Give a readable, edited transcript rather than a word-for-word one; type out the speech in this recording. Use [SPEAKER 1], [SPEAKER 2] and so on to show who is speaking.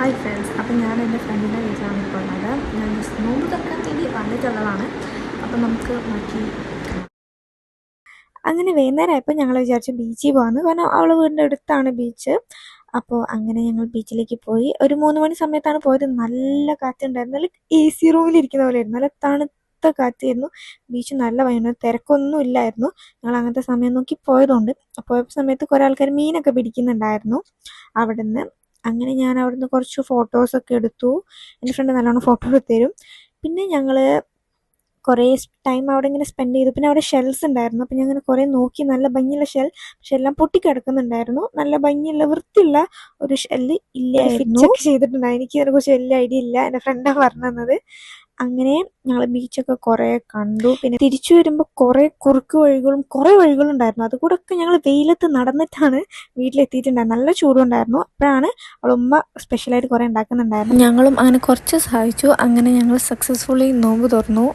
[SPEAKER 1] Hi friends, അപ്പോൾ ഞാൻ എൻ്റെ ഫ്രണ്ടിൻ്റെ വീട്ടിലാണ് ഇപ്പോൾ ഉള്ളത്. ഞാൻ ജസ്റ്റ് നോമ്പ് തുറക്കാൻ വേണ്ടി വന്നിട്ടുള്ളതാണ്. അപ്പോൾ നമുക്ക് ബാക്കി അങ്ങനെ വൈകുന്നേരമായപ്പോൾ ഞങ്ങൾ വിചാരിച്ചു ബീച്ചിൽ പോകാമെന്ന്. കാരണം അവളെ വീടിൻ്റെ അടുത്താണ് ബീച്ച്. അപ്പോൾ അങ്ങനെ ഞങ്ങൾ ബീച്ചിലേക്ക് പോയി. ഒരു 3 മണി സമയത്താണ് പോയത്. നല്ല കാറ്റുണ്ടായിരുന്നു. നല്ല AC റൂമിലിരിക്കുന്ന പോലെയായിരുന്നു. നല്ല തണുത്ത കാറ്റായിരുന്നു. ബീച്ച് നല്ല ഭംഗിയുണ്ട്. തിരക്കൊന്നും ഇല്ലായിരുന്നു. ഞങ്ങൾ അങ്ങനത്തെ സമയം നോക്കി പോയതുകൊണ്ട്. പോയ സമയത്ത് കുറേ ആൾക്കാർ മീനൊക്കെ പിടിക്കുന്നുണ്ടായിരുന്നു അവിടുന്ന്. അങ്ങനെ ഞാൻ അവിടുന്ന് കുറച്ച് ഫോട്ടോസൊക്കെ എടുത്തു. എൻ്റെ ഫ്രണ്ട് നല്ലോണം ഫോട്ടോ എടുത്ത് തരും. പിന്നെ ഞങ്ങൾ കുറേ ടൈം അവിടെ ഇങ്ങനെ സ്പെൻഡ് ചെയ്തു. പിന്നെ അവിടെ ഷെൽസ് ഉണ്ടായിരുന്നു. അപ്പോൾ ഞാൻ അങ്ങനെ കുറേ നോക്കി. നല്ല ഭംഗിയുള്ള പക്ഷെ എല്ലാം പൊട്ടിക്കിടക്കുന്നുണ്ടായിരുന്നു. നല്ല ഭംഗിയുള്ള വൃത്തിയുള്ള ഒരു ഷെല്ല് ഇല്ലായിരുന്നു. ഫിക്സൊക്കെ ചെയ്തിട്ടുണ്ടായിരുന്നു. എനിക്ക് അതിനെക്കുറിച്ച് വലിയ ഐഡിയ ഇല്ല. എൻ്റെ ഫ്രണ്ടാണ് പറഞ്ഞു തന്നത്. അങ്ങനെ ഞങ്ങൾ ബീച്ചൊക്കെ കുറേ കണ്ടു. പിന്നെ തിരിച്ചു വരുമ്പോൾ കുറേ കുറുക്ക് വഴികളും കുറേ വഴികളുണ്ടായിരുന്നു. അതുകൂടെയൊക്കെ ഞങ്ങൾ വെയിലത്ത് നടന്നിട്ടാണ് വീട്ടിലെത്തിയിട്ടുണ്ടായിരുന്നത്. നല്ല ചൂടുണ്ടായിരുന്നു. അപ്പോഴാണ് അവളുമ്മ സ്പെഷ്യലായിട്ട് കുറേ ഉണ്ടാക്കുന്നുണ്ടായിരുന്നു. ഞങ്ങളും അങ്ങനെ കുറച്ച് സഹായിച്ചു. അങ്ങനെ ഞങ്ങൾ സക്സസ്ഫുള്ളി നോമ്പ് തുറന്നു.